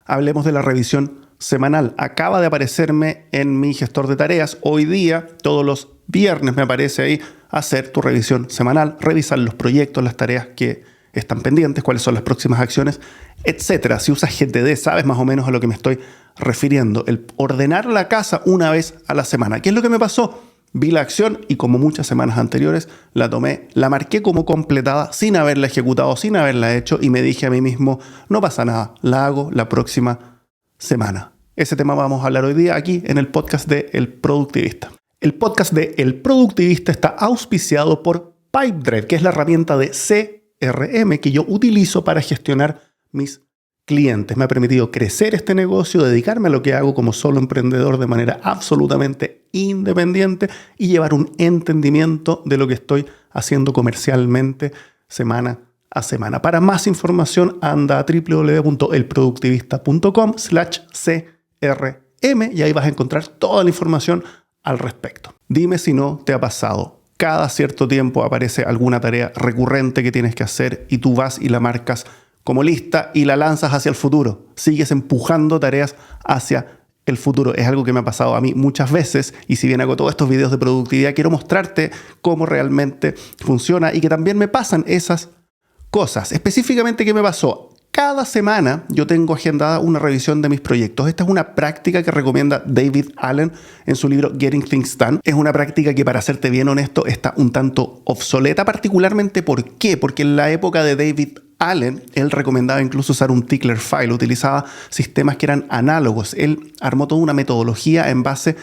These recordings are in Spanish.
Hablemos de la revisión semanal. Acaba de aparecerme en mi gestor de tareas. Hoy día, todos los viernes me aparece ahí hacer tu revisión semanal, revisar los proyectos, las tareas que están pendientes, cuáles son las próximas acciones, etcétera. Si usas GTD, sabes más o menos a lo que me estoy refiriendo. El ordenar la casa una vez a la semana. ¿Qué es lo que me pasó? Vi la acción y como muchas semanas anteriores, la tomé, la marqué como completada sin haberla ejecutado, sin haberla hecho y me dije a mí mismo, no pasa nada, la hago la próxima semana. Ese tema vamos a hablar hoy día aquí en el podcast de El Productivista. El podcast de El Productivista está auspiciado por Pipedrive, que es la herramienta de CRM que yo utilizo para gestionar mis clientes. Me ha permitido crecer este negocio, dedicarme a lo que hago como solo emprendedor de manera absolutamente independiente y llevar un entendimiento de lo que estoy haciendo comercialmente semana a semana. Para más información, anda a www.elproductivista.com/CRM y ahí vas a encontrar toda la información al respecto. Dime si no te ha pasado. Cada cierto tiempo aparece alguna tarea recurrente que tienes que hacer y tú vas y la marcas como lista y la lanzas hacia el futuro. Sigues empujando tareas hacia el futuro. Es algo que me ha pasado a mí muchas veces y si bien hago todos estos videos de productividad, quiero mostrarte cómo realmente funciona y que también me pasan esas cosas. Específicamente, ¿qué me pasó? Cada semana yo tengo agendada una revisión de mis proyectos. Esta es una práctica que recomienda David Allen en su libro Getting Things Done. Es una práctica que, para serte bien honesto, está un tanto obsoleta, particularmente ¿por qué? Porque en la época de David Allen, él recomendaba incluso usar un tickler file, utilizaba sistemas que eran análogos. Él armó toda una metodología en base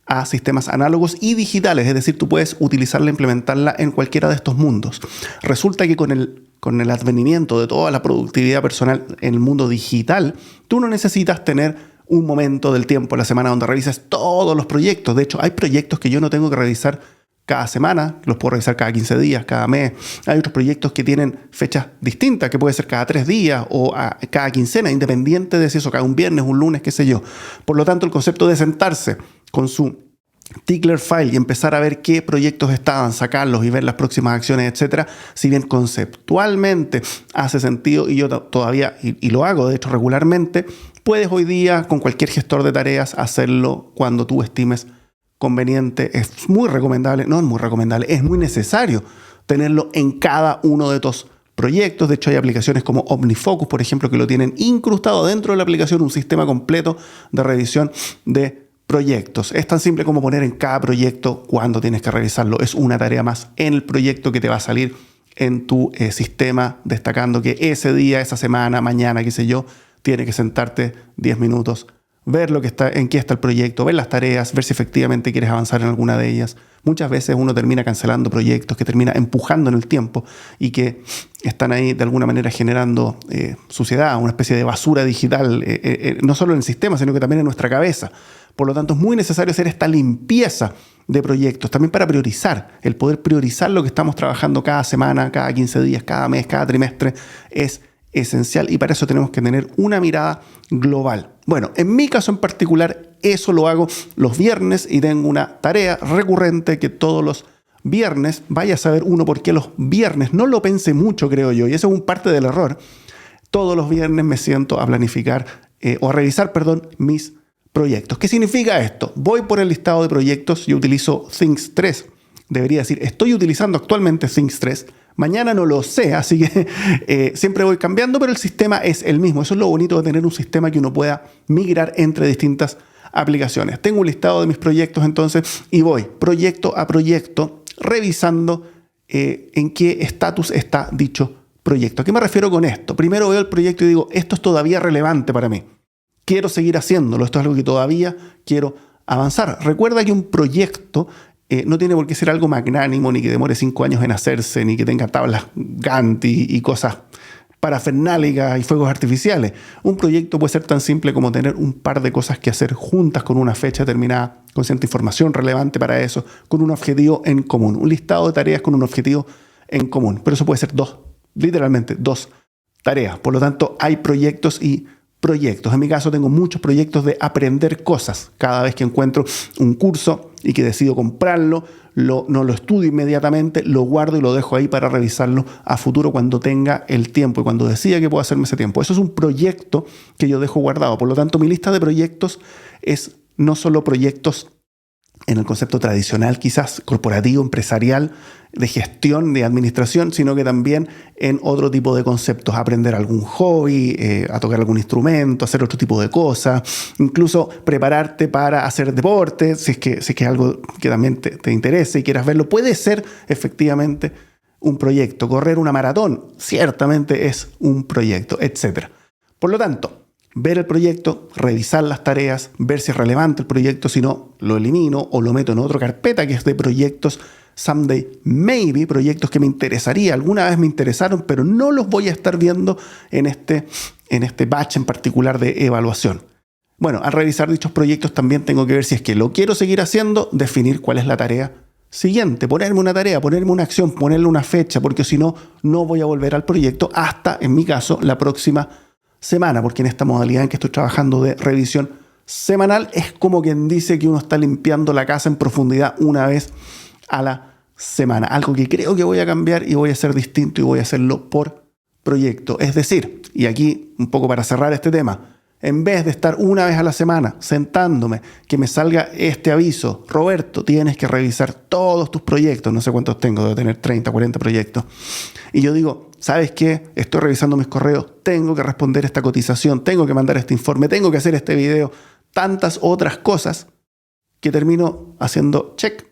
a sistemas análogos y digitales, es decir, tú puedes utilizarla e implementarla en cualquiera de estos mundos. Resulta que con el advenimiento de toda la productividad personal en el mundo digital, tú no necesitas tener un momento del tiempo en la semana donde revises todos los proyectos. De hecho, hay proyectos que yo no tengo que revisar cada semana, los puedo revisar cada 15 días, cada mes. Hay otros proyectos que tienen fechas distintas, que puede ser cada 3 días o cada quincena, independiente de si eso cada un viernes, un lunes, qué sé yo. Por lo tanto, el concepto de sentarse con su tickler file y empezar a ver qué proyectos estaban, sacarlos y ver las próximas acciones, etcétera, si bien conceptualmente hace sentido y yo todavía, y lo hago de hecho regularmente, puedes hoy día con cualquier gestor de tareas hacerlo cuando tú estimes conveniente. Es muy recomendable, no es muy recomendable, es muy necesario tenerlo en cada uno de tus proyectos. De hecho, hay aplicaciones como OmniFocus, por ejemplo, que lo tienen incrustado dentro de la aplicación, un sistema completo de revisión de proyectos. Es tan simple como poner en cada proyecto cuándo tienes que revisarlo. Es una tarea más en el proyecto que te va a salir en tu sistema, destacando que ese día, esa semana, mañana, qué sé yo, tienes que sentarte 10 minutos, ver lo que está, en qué está el proyecto, ver las tareas, ver si efectivamente quieres avanzar en alguna de ellas. Muchas veces uno termina cancelando proyectos que termina empujando en el tiempo y que están ahí de alguna manera generando suciedad, una especie de basura digital, no solo en el sistema, sino que también en nuestra cabeza. Por lo tanto, es muy necesario hacer esta limpieza de proyectos, también para priorizar. El poder priorizar lo que estamos trabajando cada semana, cada 15 días, cada mes, cada trimestre, es esencial y para eso tenemos que tener una mirada global. Bueno, en mi caso en particular, eso lo hago los viernes y tengo una tarea recurrente que todos los viernes, vaya a saber uno por qué los viernes, no lo pensé mucho creo yo, y eso es un parte del error. Todos los viernes me siento a planificar o a revisar, mis proyectos. ¿Qué significa esto? Voy por el listado de proyectos, yo utilizo Things 3. Debería decir, estoy utilizando actualmente Things 3. Mañana no lo sé, así que siempre voy cambiando, pero el sistema es el mismo. Eso es lo bonito de tener un sistema que uno pueda migrar entre distintas aplicaciones. Tengo un listado de mis proyectos entonces y voy proyecto a proyecto revisando en qué estatus está dicho proyecto. ¿A qué me refiero con esto? Primero veo el proyecto y digo, esto es todavía relevante para mí. Quiero seguir haciéndolo. Esto es algo que todavía quiero avanzar. Recuerda que un proyecto no tiene por qué ser algo magnánimo, ni que demore 5 años en hacerse, ni que tenga tablas Gantt y cosas parafernálicas y fuegos artificiales. Un proyecto puede ser tan simple como tener un par de cosas que hacer juntas con una fecha determinada, con cierta información relevante para eso, con un objetivo en común. Un listado de tareas con un objetivo en común. Pero eso puede ser literalmente dos tareas. Por lo tanto, hay proyectos y proyectos. En mi caso tengo muchos proyectos de aprender cosas. Cada vez que encuentro un curso y que decido comprarlo, no lo estudio inmediatamente, lo guardo y lo dejo ahí para revisarlo a futuro cuando tenga el tiempo y cuando decida que puedo hacerme ese tiempo. Eso es un proyecto que yo dejo guardado. Por lo tanto, mi lista de proyectos es no solo proyectos en el concepto tradicional, quizás corporativo, empresarial, de gestión, de administración, sino que también en otro tipo de conceptos, aprender algún hobby, a tocar algún instrumento, hacer otro tipo de cosas, incluso prepararte para hacer deporte, si es que es algo que también te interese y quieras verlo, puede ser efectivamente un proyecto. Correr una maratón ciertamente es un proyecto, etc. Por lo tanto, ver el proyecto, revisar las tareas, ver si es relevante el proyecto, si no, lo elimino o lo meto en otra carpeta que es de proyectos someday maybe, proyectos que me interesaría, alguna vez me interesaron, pero no los voy a estar viendo en este batch en particular de evaluación. Bueno, al revisar dichos proyectos también tengo que ver si es que lo quiero seguir haciendo, definir cuál es la tarea siguiente, ponerme una tarea, ponerme una acción, ponerle una fecha, porque si no, no voy a volver al proyecto hasta, en mi caso, la próxima semana, porque en esta modalidad en que estoy trabajando de revisión semanal es como quien dice que uno está limpiando la casa en profundidad una vez a la semana. Algo que creo que voy a cambiar y voy a hacer distinto y voy a hacerlo por proyecto. Es decir, y aquí un poco para cerrar este tema, en vez de estar una vez a la semana sentándome, que me salga este aviso, Roberto, tienes que revisar todos tus proyectos, no sé cuántos tengo, debo tener 30, 40 proyectos, y yo digo, ¿sabes qué? Estoy revisando mis correos, tengo que responder esta cotización, tengo que mandar este informe, tengo que hacer este video, tantas otras cosas que termino haciendo check,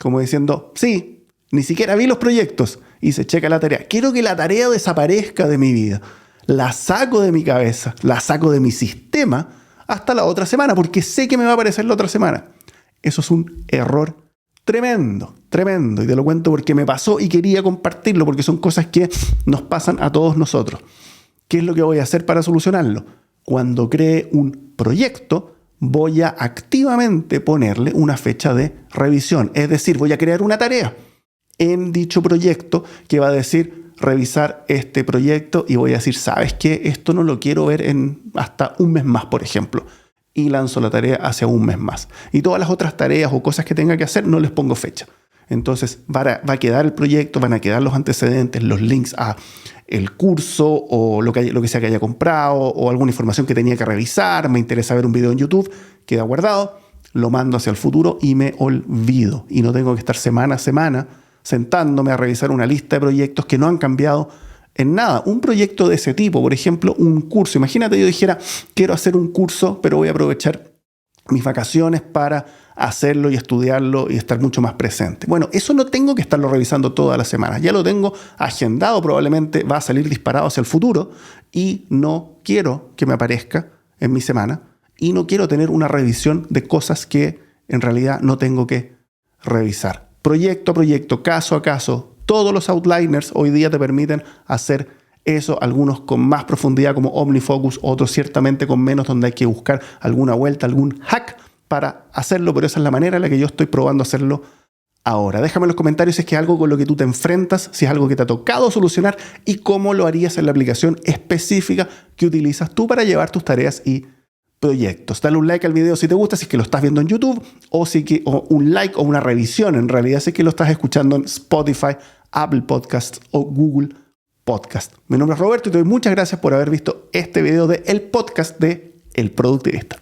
como diciendo, sí, ni siquiera vi los proyectos y se checa la tarea. Quiero que la tarea desaparezca de mi vida. La saco de mi cabeza, la saco de mi sistema hasta la otra semana, porque sé que me va a aparecer la otra semana. Eso es un error tremendo, tremendo. Y te lo cuento porque me pasó y quería compartirlo, porque son cosas que nos pasan a todos nosotros. ¿Qué es lo que voy a hacer para solucionarlo? Cuando cree un proyecto, voy a activamente ponerle una fecha de revisión. Es decir, voy a crear una tarea en dicho proyecto que va a decir revisar este proyecto y voy a decir, ¿sabes qué? Esto no lo quiero ver en hasta un mes más, por ejemplo. Y lanzo la tarea hacia un mes más. Y todas las otras tareas o cosas que tenga que hacer no les pongo fecha. Entonces va a quedar el proyecto, van a quedar los antecedentes, los links a el curso o lo que sea que haya comprado o alguna información que tenía que revisar, me interesa ver un video en YouTube, queda guardado, lo mando hacia el futuro y me olvido. Y no tengo que estar semana a semana sentándome a revisar una lista de proyectos que no han cambiado en nada. Un proyecto de ese tipo, por ejemplo, un curso. Imagínate yo dijera, quiero hacer un curso, pero voy a aprovechar mis vacaciones para hacerlo y estudiarlo y estar mucho más presente. Bueno, eso no tengo que estarlo revisando todas las semanas. Ya lo tengo agendado, probablemente va a salir disparado hacia el futuro y no quiero que me aparezca en mi semana y no quiero tener una revisión de cosas que en realidad no tengo que revisar. Proyecto a proyecto, caso a caso, todos los outliners hoy día te permiten hacer eso, algunos con más profundidad como OmniFocus, otros ciertamente con menos, donde hay que buscar alguna vuelta, algún hack para hacerlo, pero esa es la manera en la que yo estoy probando hacerlo ahora. Déjame en los comentarios si es que es algo con lo que tú te enfrentas, si es algo que te ha tocado solucionar y cómo lo harías en la aplicación específica que utilizas tú para llevar tus tareas y proyectos. Dale un like al video si te gusta, si es que lo estás viendo en YouTube, o un like o una revisión, en realidad, si es que lo estás escuchando en Spotify, Apple Podcasts o Google Podcast. Mi nombre es Roberto y te doy muchas gracias por haber visto este video de el podcast de El Productivista.